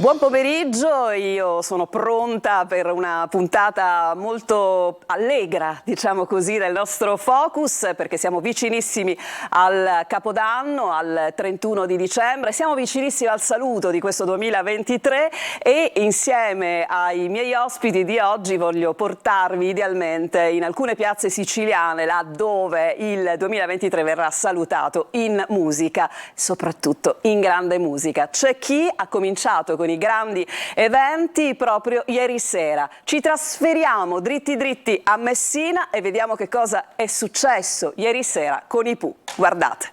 Buon pomeriggio, io sono pronta per una puntata molto allegra, diciamo così, del nostro Focus, perché siamo vicinissimi al Capodanno, al 31 di dicembre, siamo vicinissimi al saluto di questo 2023 e insieme ai miei ospiti di oggi voglio portarvi idealmente in alcune piazze siciliane, là dove il 2023 verrà salutato in musica, soprattutto in grande musica. C'è chi ha cominciato con i grandi eventi proprio ieri sera. Ci trasferiamo dritti a Messina e vediamo che cosa è successo ieri sera con i Pooh. Guardate.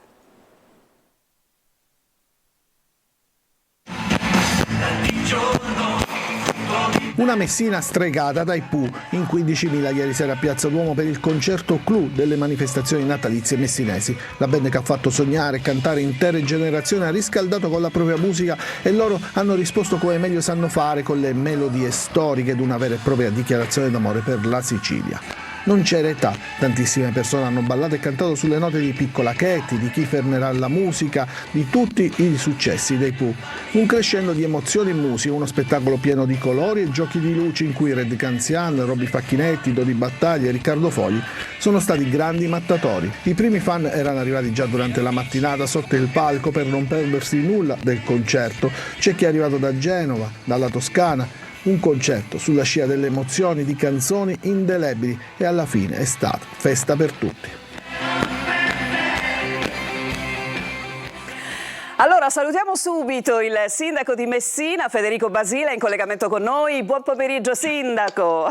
Una Messina stregata dai Pooh in 15.000 ieri sera a Piazza Duomo per il concerto clou delle manifestazioni natalizie messinesi. La band che ha fatto sognare e cantare intere generazioni ha riscaldato con la propria musica e loro hanno risposto come meglio sanno fare con le melodie storiche ed una vera e propria dichiarazione d'amore per la Sicilia. Non c'era età, tantissime persone hanno ballato e cantato sulle note di Piccola Chetti, di Chi fermerà la musica, di tutti i successi dei Pooh. Un crescendo di emozioni e musica, uno spettacolo pieno di colori e giochi di luci in cui Red Canzian, Robby Facchinetti, Dodi Battaglia e Riccardo Fogli sono stati grandi mattatori. I primi fan erano arrivati già durante la mattinata sotto il palco per non perdersi nulla del concerto. C'è chi è arrivato da Genova, dalla Toscana. Un concerto sulla scia delle emozioni di canzoni indelebili e alla fine è stata festa per tutti. Allora salutiamo subito il sindaco di Messina, Federico Basile, in collegamento con noi. Buon pomeriggio sindaco.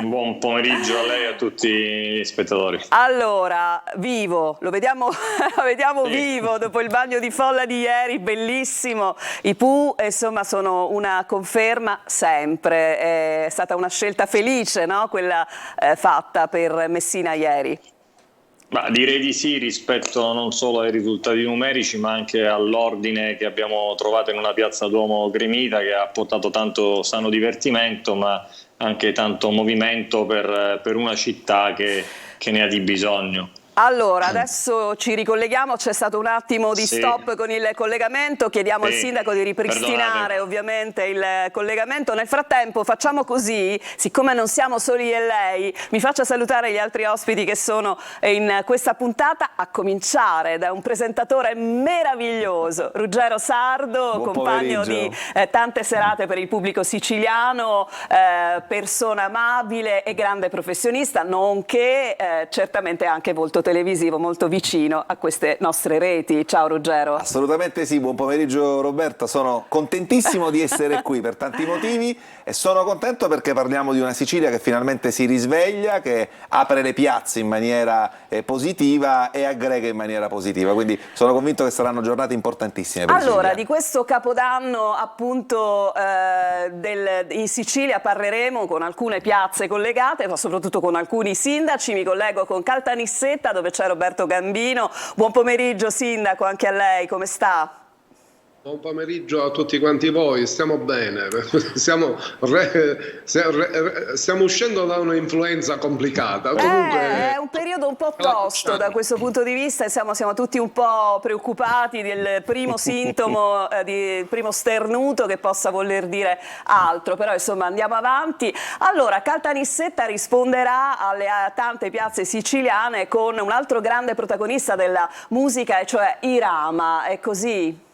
Buon pomeriggio a lei e a tutti gli spettatori. Allora, vivo, lo vediamo Sì. vivo dopo il bagno di folla di ieri, bellissimo. I Pooh insomma sono una conferma sempre, è stata una scelta felice, no? Quella fatta per Messina ieri. Ma direi di sì, rispetto non solo ai risultati numerici ma anche all'ordine che abbiamo trovato in una piazza Duomo gremita, che ha portato tanto sano divertimento ma anche tanto movimento per una città che ne ha di bisogno. Allora, adesso ci ricolleghiamo, c'è stato un attimo di Sì. stop con il collegamento, chiediamo al sindaco di ripristinare Perdonate. ovviamente il collegamento. Nel frattempo facciamo così, siccome non siamo soli io e lei, mi faccia salutare gli altri ospiti che sono in questa puntata, a cominciare da un presentatore meraviglioso, Ruggero Sardo, Buon compagno di pomeriggio. tante serate per il pubblico siciliano, persona amabile e grande professionista, nonché certamente anche volto televisivo molto vicino a queste nostre reti. Ciao Ruggero. Assolutamente sì, buon pomeriggio Roberta, sono contentissimo di essere qui per tanti motivi e sono contento perché parliamo di una Sicilia che finalmente si risveglia, che apre le piazze in maniera positiva e aggrega in maniera positiva, quindi sono convinto che saranno giornate importantissime per Allora, i di questo Capodanno appunto in Sicilia parleremo con alcune piazze collegate, ma soprattutto con alcuni sindaci. Mi collego con Caltanissetta dove c'è Roberto Gambino. Buon pomeriggio sindaco, anche a lei, come sta? Buon pomeriggio a tutti quanti voi, stiamo bene, stiamo uscendo da un'influenza complicata. Comunque, È un periodo un po' tosto da questo punto di vista e siamo tutti un po' preoccupati del primo sintomo, del primo sternuto che possa voler dire altro, però insomma andiamo avanti. Allora, Caltanissetta risponderà alle tante piazze siciliane con un altro grande protagonista della musica, e cioè Irama, è così?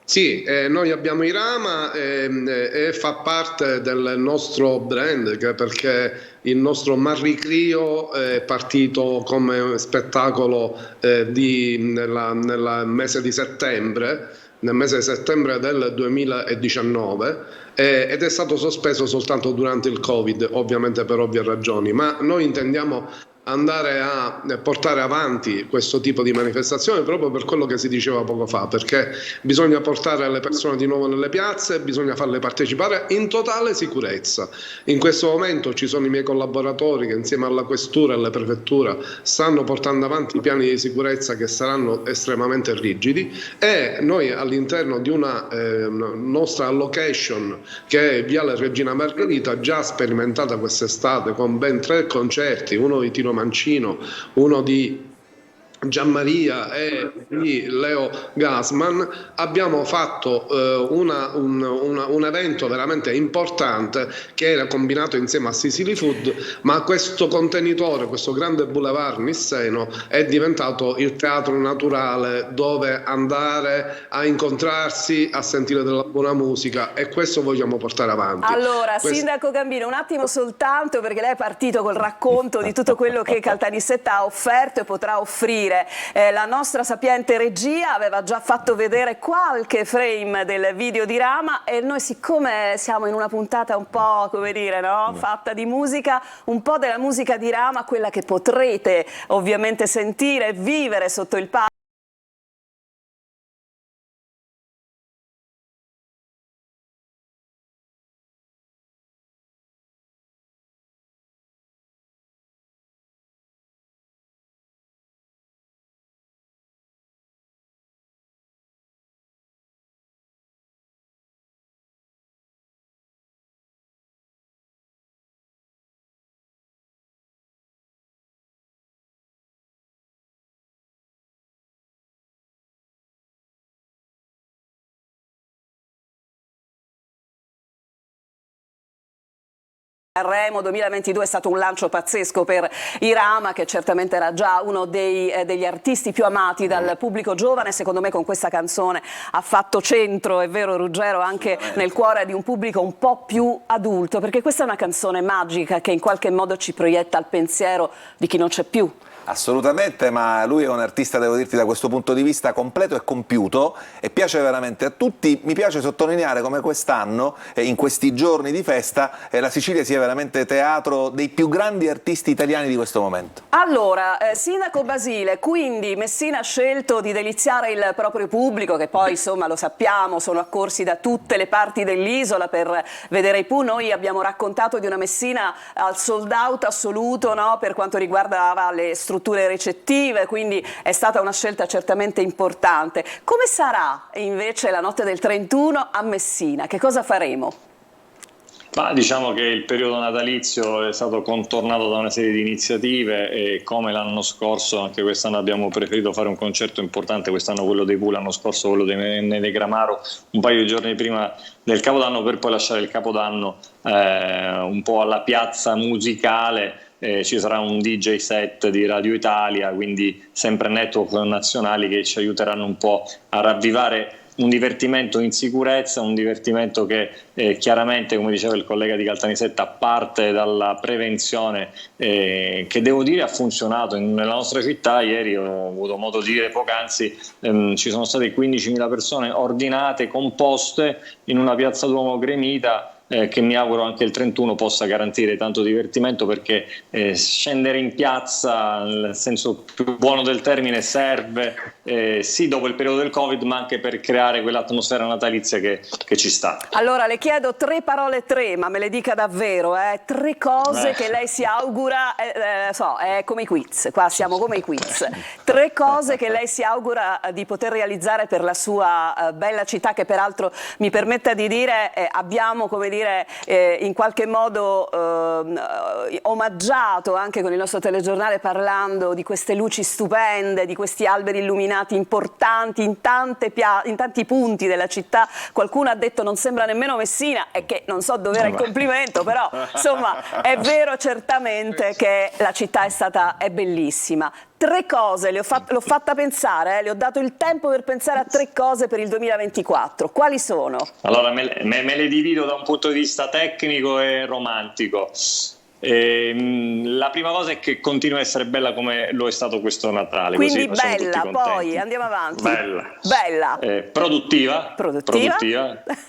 sì, noi abbiamo Irama e fa parte del nostro brand, perché il nostro Marricrio è partito come spettacolo nel mese di settembre, nel mese di settembre del 2019 ed è stato sospeso soltanto durante il Covid, ovviamente per ovvie ragioni, ma noi intendiamo andare a portare avanti questo tipo di manifestazione proprio per quello che si diceva poco fa, perché bisogna portare le persone di nuovo nelle piazze, bisogna farle partecipare in totale sicurezza. In questo momento ci sono i miei collaboratori che insieme alla questura e alla prefettura stanno portando avanti i piani di sicurezza che saranno estremamente rigidi e noi all'interno di una nostra location che è Viale Regina Margherita, già sperimentata quest'estate con ben 3 concerti, uno di Tino Mancino, uno di Gianmaria e di Leo Gassman abbiamo fatto un evento veramente importante che era combinato insieme a Sicily Food, ma questo contenitore, questo grande boulevard nisseno è diventato il teatro naturale dove andare a incontrarsi, a sentire della buona musica, e questo vogliamo portare avanti. Allora, Sindaco Gambino, un attimo soltanto, perché lei è partito col racconto di tutto quello che Caltanissetta ha offerto e potrà offrire. La nostra sapiente regia aveva già fatto vedere qualche frame del video di Rama, e noi, siccome siamo in una puntata un po', come dire, no? Fatta di musica, un po' della musica di Rama, quella che potrete ovviamente sentire e vivere sotto il palco. Sanremo 2022 è stato un lancio pazzesco per Irama, che certamente era già uno degli artisti più amati dal pubblico giovane. Secondo me con questa canzone ha fatto centro, è vero Ruggero, anche nel cuore di un pubblico un po' più adulto, perché questa è una canzone magica che in qualche modo ci proietta al pensiero di chi non c'è più. Assolutamente, ma lui è un artista, devo dirti, da questo punto di vista completo e compiuto, e piace veramente a tutti. Mi piace sottolineare come quest'anno, in questi giorni di festa, la Sicilia sia veramente teatro dei più grandi artisti italiani di questo momento. Allora, Sindaco Basile, quindi Messina ha scelto di deliziare il proprio pubblico, che poi insomma lo sappiamo, sono accorsi da tutte le parti dell'isola per vedere i Pooh. Noi abbiamo raccontato di una Messina al sold out assoluto, no? Per quanto riguardava le strutture recettive, quindi è stata una scelta certamente importante. Come sarà invece la notte del 31 a Messina? Che cosa faremo? Ma diciamo che il periodo natalizio è stato contornato da una serie di iniziative, e come l'anno scorso anche quest'anno abbiamo preferito fare un concerto importante, quest'anno quello dei Pooh, l'anno scorso quello dei Nene Gramaro, un paio di giorni prima del Capodanno, per poi lasciare il Capodanno un po' alla piazza musicale. Ci sarà un DJ set di Radio Italia, quindi sempre network nazionali che ci aiuteranno un po' a ravvivare un divertimento in sicurezza, un divertimento che chiaramente, come diceva il collega di Caltanissetta, parte dalla prevenzione, che devo dire ha funzionato nella nostra città. Ieri ho avuto modo di dire poc'anzi, ci sono state 15.000 persone ordinate, composte in una piazza Duomo gremita, che mi auguro anche il 31 possa garantire tanto divertimento, perché scendere in piazza nel senso più buono del termine serve, sì, dopo il periodo del Covid, ma anche per creare quell'atmosfera natalizia che ci sta. Allora le chiedo 3 parole, 3, ma me le dica davvero, 3 cose che lei si augura, è come i quiz, qua siamo come i quiz, 3 cose che lei si augura di poter realizzare per la sua bella città, che peraltro, mi permetta di dire, abbiamo, come dire, in qualche modo omaggiato anche con il nostro telegiornale, parlando di queste luci stupende, di questi alberi illuminati importanti in tanti punti della città. Qualcuno ha detto non sembra nemmeno Messina, e che non so dov'era il complimento, però insomma è vero certamente che la città è bellissima. 3 cose, l'ho fatta pensare, le ho dato il tempo per pensare a 3 cose per il 2024. Quali sono? Allora me le divido da un punto di vista tecnico e romantico. La prima cosa è che continua a essere bella come lo è stato questo Natale. Quindi così bella, poi andiamo avanti. Bella. Produttiva,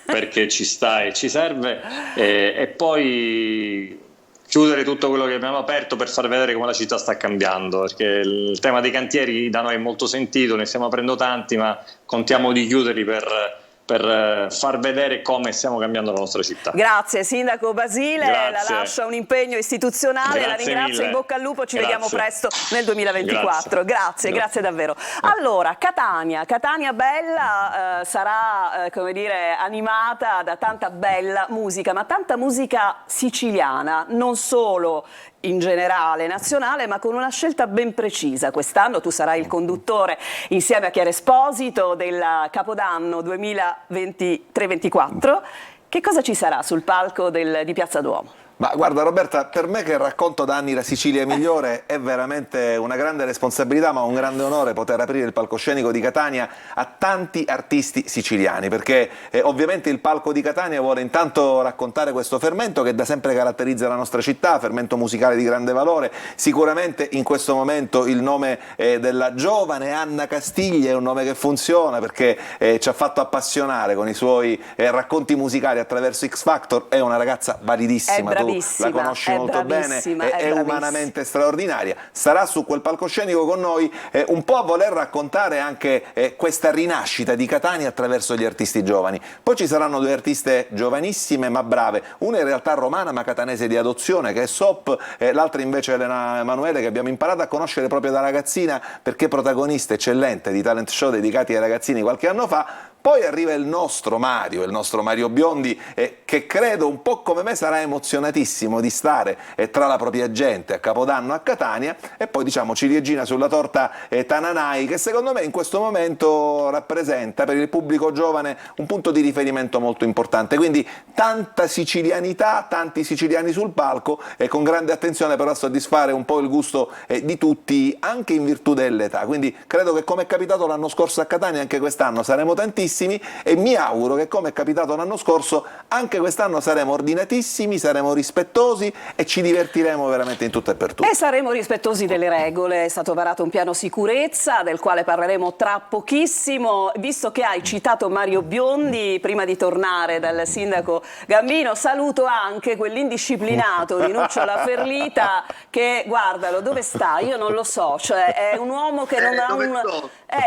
perché ci sta e ci serve, e poi chiudere tutto quello che abbiamo aperto per far vedere come la città sta cambiando, perché il tema dei cantieri da noi è molto sentito, ne stiamo aprendo tanti, ma contiamo di chiuderli per far vedere come stiamo cambiando la nostra città. Grazie Sindaco Basile, Grazie. la lascia un impegno istituzionale, la ringrazio, mille. in bocca al lupo, ci Grazie. vediamo presto nel 2024. Grazie davvero. Allora, Catania bella, sarà come dire animata da tanta bella musica, ma tanta musica siciliana, non solo in generale nazionale, ma con una scelta ben precisa. Quest'anno tu sarai il conduttore insieme a Chiara Esposito del Capodanno 2023-24. Che cosa ci sarà sul palco di Piazza Duomo? Ma guarda Roberta, per me che racconto da anni la Sicilia migliore è veramente una grande responsabilità, ma un grande onore poter aprire il palcoscenico di Catania a tanti artisti siciliani, perché ovviamente il palco di Catania vuole intanto raccontare questo fermento che da sempre caratterizza la nostra città, fermento musicale di grande valore. Sicuramente in questo momento il nome della giovane Anna Castiglia è un nome che funziona, perché ci ha fatto appassionare con i suoi racconti musicali attraverso X Factor. È una ragazza validissima, la conosci molto bene, è umanamente straordinaria. Sarà su quel palcoscenico con noi un po' a voler raccontare anche questa rinascita di Catania attraverso gli artisti giovani. Poi ci saranno due artiste giovanissime ma brave, una in realtà romana ma catanese di adozione, che è Sop, l'altra invece Elena Emanuele, che abbiamo imparato a conoscere proprio da ragazzina perché protagonista eccellente di talent show dedicati ai ragazzini qualche anno fa. Poi arriva il nostro Mario Biondi, che credo un po' come me sarà emozionatissimo di stare tra la propria gente a Capodanno a Catania. E poi diciamo ciliegina sulla torta Tananai, che secondo me in questo momento rappresenta per il pubblico giovane un punto di riferimento molto importante. Quindi tanta sicilianità, tanti siciliani sul palco, e con grande attenzione però a soddisfare un po' il gusto di tutti, anche in virtù dell'età. Quindi credo che, come è capitato l'anno scorso a Catania, anche quest'anno saremo tantissimi, e mi auguro che, come è capitato l'anno scorso, anche quest'anno saremo ordinatissimi, saremo rispettosi e ci divertiremo veramente in tutto e per tutto. E saremo rispettosi delle regole. È stato varato un piano sicurezza del quale parleremo tra pochissimo. Visto che hai citato Mario Biondi, prima di tornare dal sindaco Gambino, saluto anche quell'indisciplinato di Nuccio La Ferlita che, guardalo, dove sta? Io non lo so, cioè è un uomo che non ha un...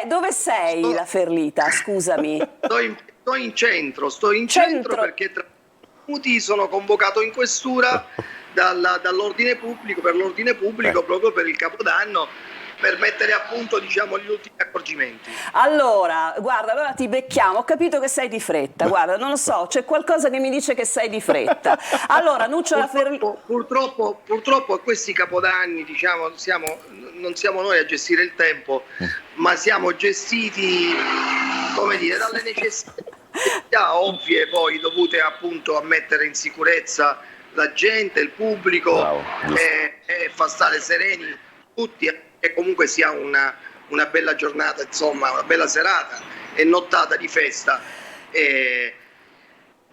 dove sei, La Ferlita? Scusami. Sto in centro perché tra minuti sono convocato in questura dall'ordine pubblico, proprio per il Capodanno, per mettere a punto, diciamo, gli ultimi accorgimenti. Allora, guarda, allora ti becchiamo. Ho capito che sei di fretta, guarda, non lo so, c'è qualcosa che mi dice che sei di fretta. Allora, Nuccio La Ferlita... Purtroppo a questi Capodanni, diciamo, non siamo noi a gestire il tempo, ma siamo gestiti, come dire, dalle necessità ovvie, poi dovute appunto a mettere in sicurezza la gente, il pubblico, e far stare sereni tutti, e comunque sia una bella giornata, insomma, una bella serata e nottata di festa.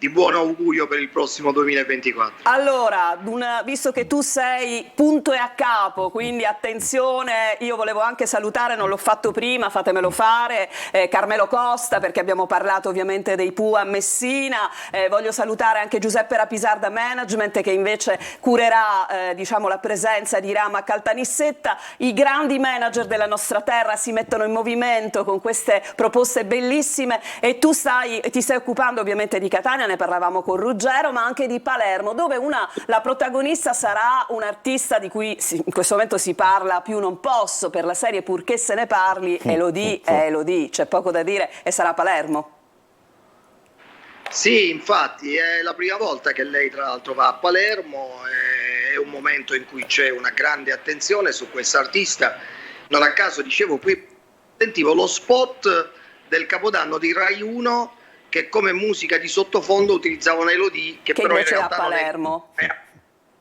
Di buon augurio per il prossimo 2024. Allora, visto che tu sei punto e a capo, quindi attenzione, io volevo anche salutare, non l'ho fatto prima, fatemelo fare, Carmelo Costa, perché abbiamo parlato ovviamente dei Pooh a Messina. Voglio salutare anche Giuseppe Rapisarda Management, che invece curerà diciamo la presenza di Rama a Caltanissetta. I grandi manager della nostra terra si mettono in movimento con queste proposte bellissime, e tu ti stai occupando ovviamente di Catania, ne parlavamo con Ruggero, ma anche di Palermo, dove la protagonista sarà un artista di cui in questo momento si parla più non posso, per la serie Purché se ne parli, Elodie, c'è poco da dire, e sarà a Palermo. Sì, infatti è la prima volta che lei tra l'altro va a Palermo, è un momento in cui c'è una grande attenzione su questa artista. Non a caso, dicevo, qui sentivo lo spot del Capodanno di Rai 1 che come musica di sottofondo utilizzavano Elodie, che però invece in realtà a Palermo.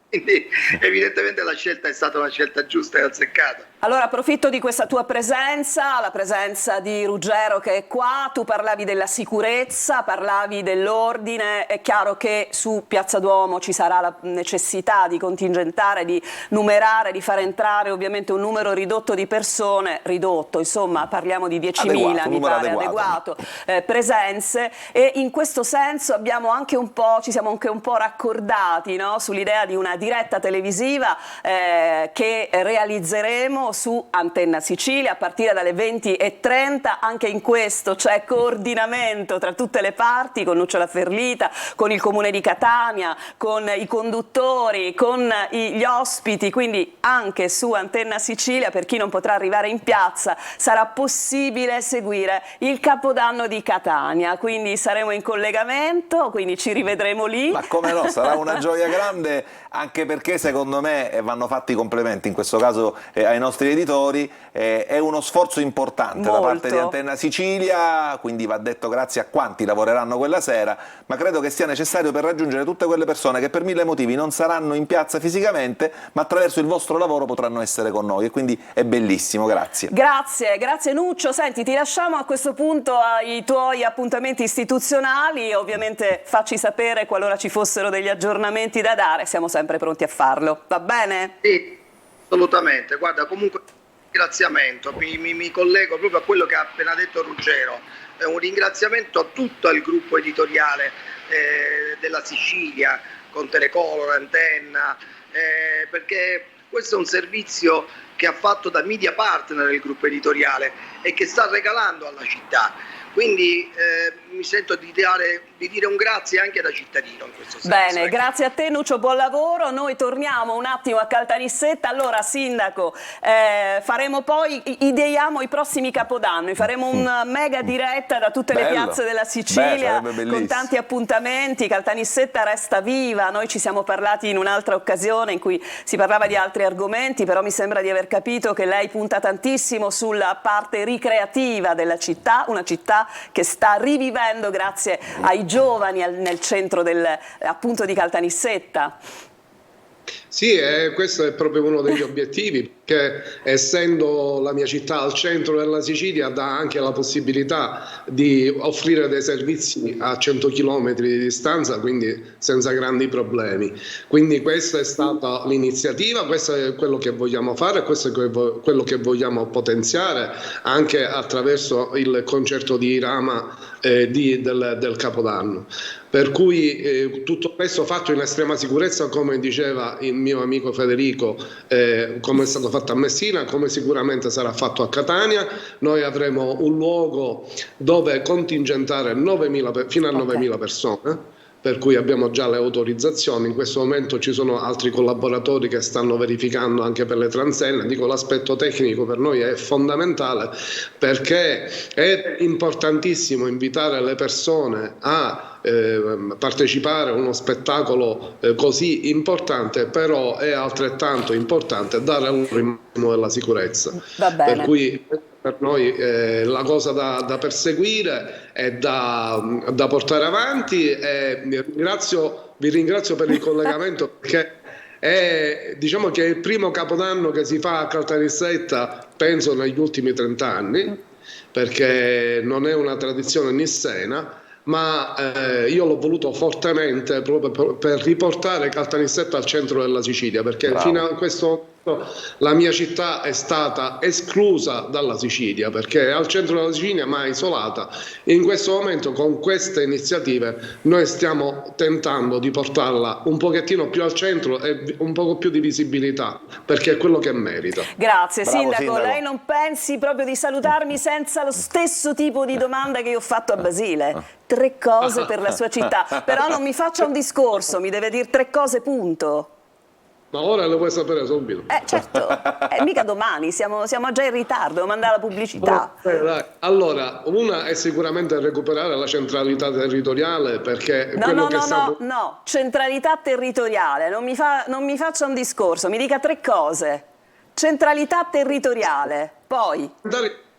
Quindi evidentemente la scelta è stata una scelta giusta e azzeccata. Allora approfitto di questa tua presenza, la presenza di Ruggero che è qua. Tu parlavi della sicurezza, parlavi dell'ordine. È chiaro che su Piazza Duomo ci sarà la necessità di contingentare, di numerare, di far entrare ovviamente un numero ridotto di persone, insomma parliamo di 10.000, mi pare adeguato, presenze, e in questo senso ci siamo anche un po' raccordati, no? Sull'idea di una diretta televisiva che realizzeremo su Antenna Sicilia a partire dalle 20:30. Anche in questo c'è coordinamento tra tutte le parti, con Nuccio La Ferlita, con il Comune di Catania, con i conduttori, con gli ospiti, quindi anche su Antenna Sicilia, per chi non potrà arrivare in piazza, sarà possibile seguire il Capodanno di Catania, quindi saremo in collegamento, quindi ci rivedremo lì. Ma come no, sarà una gioia grande, anche anche perché secondo me, e vanno fatti i complimenti in questo caso ai nostri editori, è uno sforzo importante da parte di Antenna Sicilia, quindi va detto grazie a quanti lavoreranno quella sera, ma credo che sia necessario per raggiungere tutte quelle persone che per mille motivi non saranno in piazza fisicamente, ma attraverso il vostro lavoro potranno essere con noi, e quindi è bellissimo. Grazie. Grazie Nuccio. Senti, ti lasciamo a questo punto ai tuoi appuntamenti istituzionali, ovviamente facci sapere qualora ci fossero degli aggiornamenti da dare, siamo sempre pronti a farlo, va bene? Sì, assolutamente. Guarda, comunque un ringraziamento, mi collego proprio a quello che ha appena detto Ruggero, un ringraziamento a tutto il gruppo editoriale della Sicilia, con Telecolor, Antenna, perché questo è un servizio che ha fatto da media partner il gruppo editoriale e che sta regalando alla città. Quindi mi sento di dire un grazie anche da cittadino in questo senso. Bene, grazie a te Nuccio, buon lavoro. Noi torniamo un attimo a Caltanissetta. Allora, Sindaco, faremo poi, ideiamo i prossimi Capodanno, faremo un mega diretta da tutte le piazze della Sicilia, con tanti appuntamenti. Caltanissetta resta viva. Noi ci siamo parlati in un'altra occasione in cui si parlava di altri argomenti, però mi sembra di aver capito che lei punta tantissimo sulla parte ricreativa della città, una città che sta rivivendo grazie ai giovani nel centro appunto di Caltanissetta. Sì, questo è proprio uno degli obiettivi, che essendo la mia città al centro della Sicilia dà anche la possibilità di offrire dei servizi a 100 km di distanza, quindi senza grandi problemi. Quindi questa è stata l'iniziativa, questo è quello che vogliamo fare, questo è quello che vogliamo potenziare anche attraverso il concerto di Irama del Capodanno. Per cui tutto questo fatto in estrema sicurezza, come diceva il mio amico Federico, come è stato fatto a Messina, come sicuramente sarà fatto a Catania. Noi avremo un luogo dove contingentare fino a 9.000 persone, per cui abbiamo già le autorizzazioni. In questo momento ci sono altri collaboratori che stanno verificando anche per le transenne. Dico, l'aspetto tecnico per noi è fondamentale, perché è importantissimo invitare le persone a partecipare a uno spettacolo così importante, però è altrettanto importante dare un minimo della sicurezza. Va bene. Per cui per noi la cosa da perseguire è da portare avanti, e vi ringrazio per il collegamento, perché diciamo che è il primo Capodanno che si fa a Caltanissetta, penso negli ultimi 30 anni, perché non è una tradizione nissena, ma io l'ho voluto fortemente proprio per riportare Caltanissetta al centro della Sicilia, perché fino a questo momento la mia città è stata esclusa dalla Sicilia, perché è al centro della Sicilia ma isolata. In questo momento, con queste iniziative, noi stiamo tentando di portarla un pochettino più al centro e un poco più di visibilità, perché è quello che merita. Grazie. Bravo, Sindaco, lei non pensi proprio di salutarmi senza lo stesso tipo di domanda che io ho fatto a Basile? 3 cose per la sua città, però non mi faccia un discorso, mi deve dire 3 cose, punto. Ma ora lo vuoi sapere subito? Certo, mica domani, siamo già in ritardo, devo mandare la pubblicità. Dai. Allora, una è sicuramente recuperare la centralità territoriale, perché no, centralità territoriale, non mi faccia un discorso, mi dica 3 cose. Centralità territoriale, poi...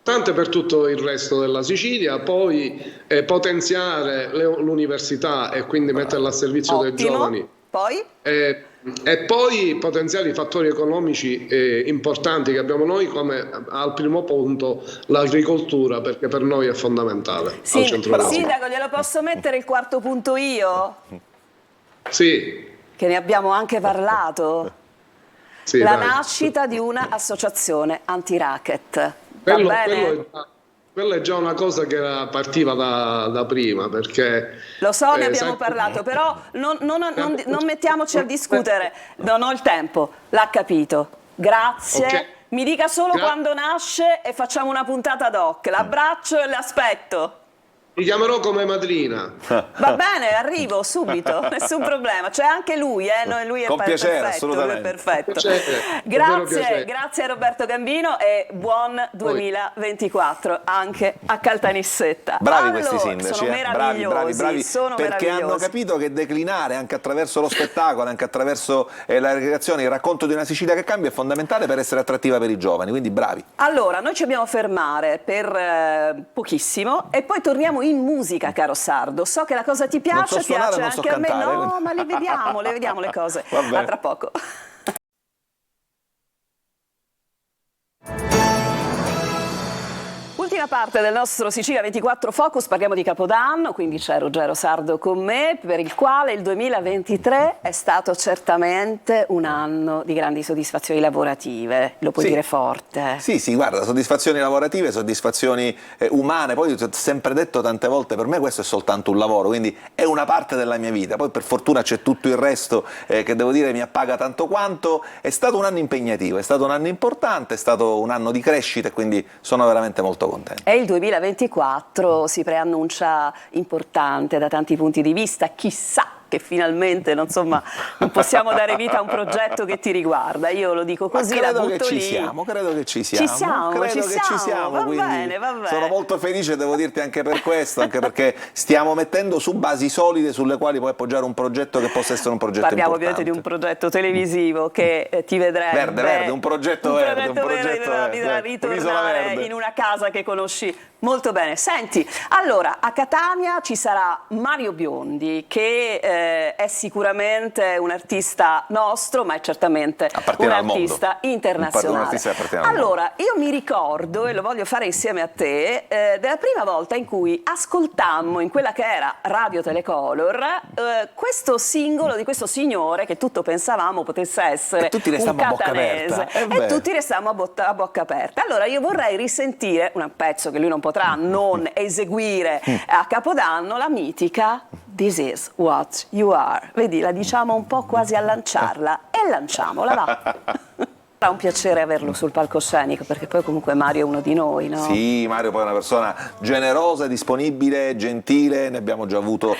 Tante per tutto il resto della Sicilia, poi potenziare l'università e quindi metterla a servizio dei giovani. Poi? E poi potenziare i fattori economici importanti che abbiamo noi, come al primo punto l'agricoltura, perché per noi è fondamentale. Sindaco, glielo posso mettere il 4 punto io? Sì. Che ne abbiamo anche parlato. Sì, la nascita di una associazione anti-racket. Quella è già una cosa che partiva da prima, perché... Lo so, ne abbiamo parlato, però non mettiamoci a discutere, non ho il tempo, l'ha capito. Grazie, okay. Mi dica solo quando nasce e facciamo una puntata ad hoc, l'abbraccio e l'aspetto. Ti chiamerò come madrina. Va bene, arrivo subito, nessun problema. C'è anche lui, lui è Con piacere, perfetto, assolutamente. lui è perfetto. Piacere, piacere. Grazie a Roberto Gambino e buon 2024 anche a Caltanissetta. Bravi questi sindaci, sono meravigliosi, sono perché hanno meravigliosi. capito che declinare anche attraverso lo spettacolo, anche attraverso la recreazione, il racconto di una Sicilia che cambia è fondamentale per essere attrattiva per i giovani, quindi bravi. Allora, noi ci dobbiamo fermare per pochissimo e poi torniamo in musica, caro Sardo. So che la cosa ti piace, Non so suonare, piace non so anche a me. cantare, No, quindi. ma le vediamo le cose. Va bene. A tra poco. Ultima parte del nostro Sicilia 24 Focus, parliamo di Capodanno, quindi c'è Ruggero Sardo con me, per il quale il 2023 è stato certamente un anno di grandi soddisfazioni lavorative, lo puoi dire forte. Sì, guarda, soddisfazioni lavorative, soddisfazioni umane, poi ti ho sempre detto tante volte, per me questo è soltanto un lavoro, quindi è una parte della mia vita, poi per fortuna c'è tutto il resto che devo dire mi appaga tanto quanto. È stato un anno impegnativo, è stato un anno importante, è stato un anno di crescita e quindi sono veramente molto contento. E il 2024 si preannuncia importante da tanti punti di vista, chissà che finalmente non possiamo dare vita a un progetto che ti riguarda. Io lo dico così, la butto lì. Credo che ci siamo, Va quindi bene. sono molto felice, devo dirti, anche per questo, anche perché stiamo mettendo su basi solide sulle quali puoi appoggiare un progetto che possa essere un progetto Parliamo importante. ovviamente di un progetto televisivo che ti vedrebbe Verde, un progetto verde, da ritornare verde. in una casa che conosci molto bene. Senti, allora a Catania ci sarà Mario Biondi che è sicuramente un artista nostro, ma è certamente Appartiene un al mondo. artista internazionale. Un artista che appartiene al Allora, io mi ricordo, e lo voglio fare insieme a te, della prima volta in cui ascoltammo in quella che era Radio Telecolor questo singolo di questo signore che tutto pensavamo potesse essere E tutti un restammo a bocca catanese. aperta. E tutti restammo a bocca aperta. Allora io vorrei risentire un pezzo che lui non potrà non eseguire a Capodanno, la mitica This is what you are. Vedi, la diciamo un po' quasi a lanciarla e lanciamola, va. Sarà un piacere averlo sul palcoscenico, perché poi comunque Mario è uno di noi, no? Sì, Mario poi è una persona generosa, disponibile, gentile, ne abbiamo già avuto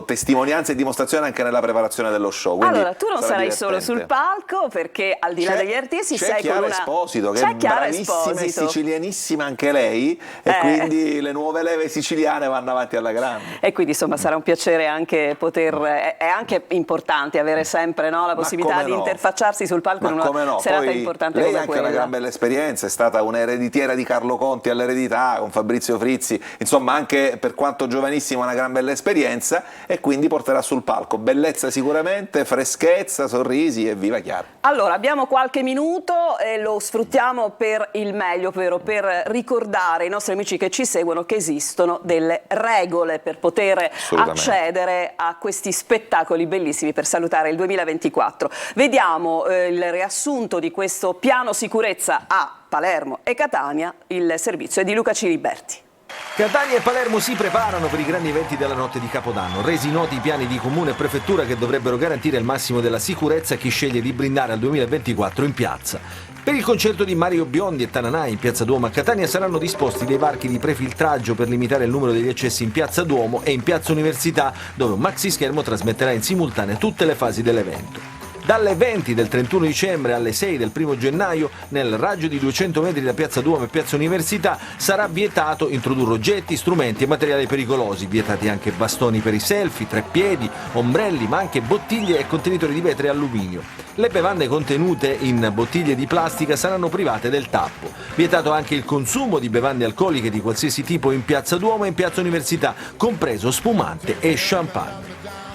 testimonianze e dimostrazioni anche nella preparazione dello show. Allora, tu non sarà sarai divertente. solo sul palco, perché al di là degli artisti c'è sei Chiara con una... Esposito, che C'è è Chiara bravissima e Esposito. sicilianissima anche lei, e quindi le nuove leve siciliane vanno avanti alla grande. E quindi insomma sarà un piacere anche poter, è anche importante avere sempre, no, la possibilità di interfacciarsi sul palco in una serata Poi importante lei come anche quella. una gran bella esperienza, è stata un'ereditiera di Carlo Conti all'Eredità con Fabrizio Frizzi, insomma anche per quanto giovanissima una gran bella esperienza, e quindi porterà sul palco bellezza sicuramente, freschezza, sorrisi e viva Chiara. Allora abbiamo qualche minuto e lo sfruttiamo per il meglio, ovvero per ricordare ai nostri amici che ci seguono che esistono delle regole per poter accedere a questi spettacoli bellissimi, per salutare il 2024. Vediamo il riassunto di questo piano sicurezza a Palermo e Catania. Il servizio è di Luca Ciriberti. Catania e Palermo si preparano per i grandi eventi della notte di Capodanno, resi noti i piani di comune e prefettura che dovrebbero garantire il massimo della sicurezza a chi sceglie di brindare al 2024 in piazza. Per il concerto di Mario Biondi e Tananà in Piazza Duomo a Catania saranno disposti dei varchi di prefiltraggio per limitare il numero degli accessi in Piazza Duomo e in Piazza Università, dove un maxi schermo trasmetterà in simultanea tutte le fasi dell'evento. Dalle 20 del 31 dicembre alle 6 del 1 gennaio, nel raggio di 200 metri da Piazza Duomo e Piazza Università, sarà vietato introdurre oggetti, strumenti e materiali pericolosi, vietati anche bastoni per i selfie, treppiedi, ombrelli, ma anche bottiglie e contenitori di vetro e alluminio. Le bevande contenute in bottiglie di plastica saranno private del tappo. Vietato anche il consumo di bevande alcoliche di qualsiasi tipo in Piazza Duomo e in Piazza Università, compreso spumante e champagne.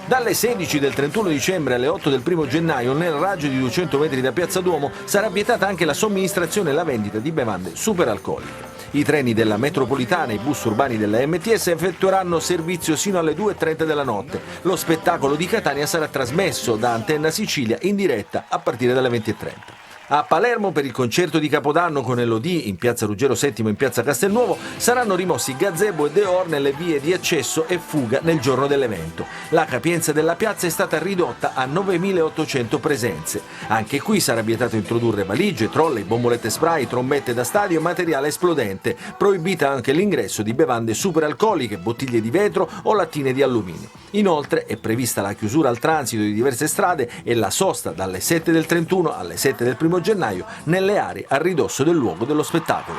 Dalle 16 del 31 dicembre alle 8 del 1 gennaio, nel raggio di 200 metri da Piazza Duomo, sarà vietata anche la somministrazione e la vendita di bevande superalcoliche. I treni della metropolitana e i bus urbani della MTS effettueranno servizio sino alle 2:30 della notte. Lo spettacolo di Catania sarà trasmesso da Antenna Sicilia in diretta a partire dalle 20:30. A Palermo, per il concerto di Capodanno con Elodie in piazza Ruggero VII in piazza Castelnuovo, saranno rimossi gazebo e deor nelle vie di accesso e fuga nel giorno dell'evento. La capienza della piazza è stata ridotta a 9.800 presenze. Anche qui sarà vietato introdurre valigie, trolley, bombolette spray, trombette da stadio e materiale esplodente. Proibita anche l'ingresso di bevande superalcoliche, bottiglie di vetro o lattine di alluminio. Inoltre è prevista la chiusura al transito di diverse strade e la sosta dalle 7 del 31 alle 7 del 1 gennaio nelle aree a ridosso del luogo dello spettacolo.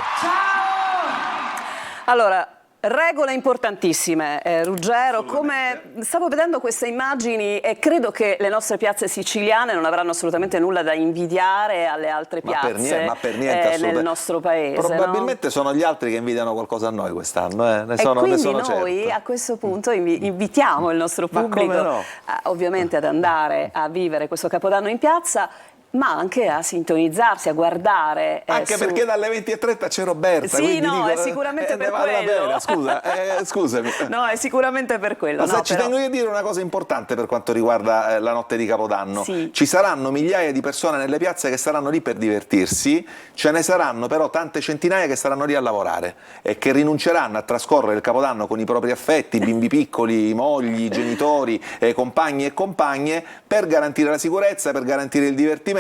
Allora, regole importantissime, Ruggero. Come stavo vedendo queste immagini e credo che le nostre piazze siciliane non avranno assolutamente nulla da invidiare alle altre piazze ma per niente, nel nostro paese. Probabilmente no? sono gli altri che invidiano qualcosa a noi quest'anno. Ne E sono quindi certo. noi a questo punto invitiamo il nostro pubblico no? ovviamente ad andare a vivere questo Capodanno in piazza, ma anche a sintonizzarsi, a guardare. Anche perché dalle 20:30 c'è Roberta. Sì, no, dico, è sicuramente per vale quello. La pena. Scusami. No, è sicuramente per quello. Ma ci tengo a dire una cosa importante per quanto riguarda la notte di Capodanno. Sì. Ci saranno migliaia di persone nelle piazze che saranno lì per divertirsi, ce ne saranno però tante centinaia che saranno lì a lavorare e che rinunceranno a trascorrere il Capodanno con i propri affetti, bimbi piccoli, mogli, genitori, compagni e compagne, per garantire la sicurezza, per garantire il divertimento,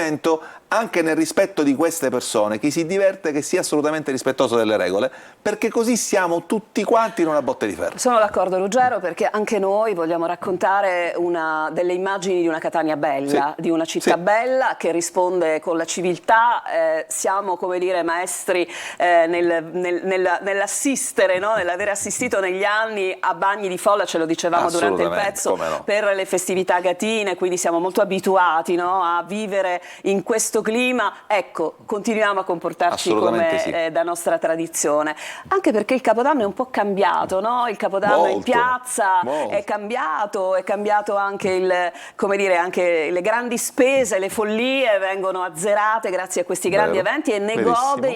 anche nel rispetto di queste persone. Chi si diverte che sia assolutamente rispettoso delle regole, perché così siamo tutti quanti in una botte di ferro. Sono d'accordo, Ruggero, perché anche noi vogliamo raccontare delle immagini di una Catania bella, sì, di una città bella che risponde con la civiltà. Siamo, come dire, maestri nell'assistere, no? Nell'aver assistito negli anni a bagni di folla, ce lo dicevamo durante il pezzo, no, per le festività gatine, quindi siamo molto abituati, no? A vivere in questo clima. Ecco, continuiamo a comportarci come da nostra tradizione, anche perché il Capodanno è un po' cambiato, no? Il Capodanno in piazza è cambiato anche anche le grandi spese, le follie vengono azzerate grazie a questi grandi eventi e ne gode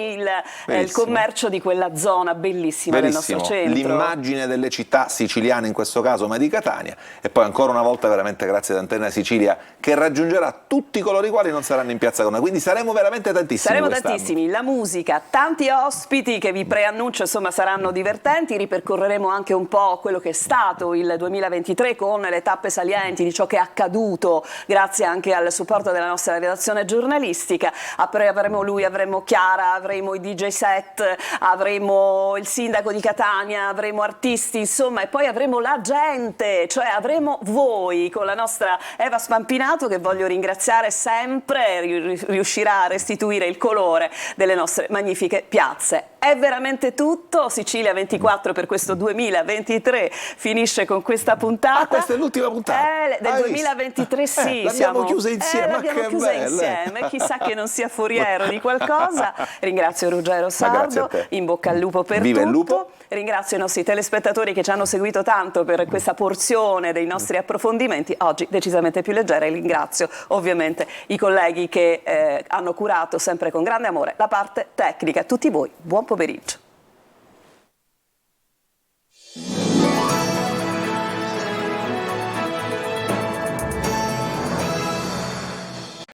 il commercio di quella zona bellissima del nostro centro. L'immagine delle città siciliane in questo caso, ma di Catania, e poi ancora una volta veramente grazie ad Antenna Sicilia che raggiungerà tutti coloro i quali non saranno in piazza con noi, quindi saremo veramente tantissimi. Saremo tantissimi, la musica, tanti ospiti che vi preannuncio, insomma, saranno divertenti. Ripercorreremo anche un po' quello che è stato il 2023 con le tappe salienti di ciò che è accaduto, grazie anche al supporto della nostra redazione giornalistica. Avremo Chiara, avremo i DJ set, avremo il sindaco di Catania, avremo artisti, insomma, e poi avremo la gente, cioè avremo voi con la nostra Eva Spampinato, che voglio ringraziare sempre, riuscirà a restituire il colore delle nostre magnifiche piazze. È veramente tutto. Sicilia 24 per questo 2023 finisce con questa puntata. Ah, questa è l'ultima puntata del 2023, sì. L'abbiamo chiusa insieme. L'abbiamo chiusa insieme. Chissà che non sia foriero di qualcosa. Ringrazio Ruggero Sardo, in bocca al lupo per Viva tutto. Il lupo. Ringrazio i nostri telespettatori che ci hanno seguito tanto per questa porzione dei nostri approfondimenti, oggi decisamente più leggera, e ringrazio ovviamente i colleghi che hanno curato sempre con grande amore la parte tecnica. A tutti voi, buon pomeriggio.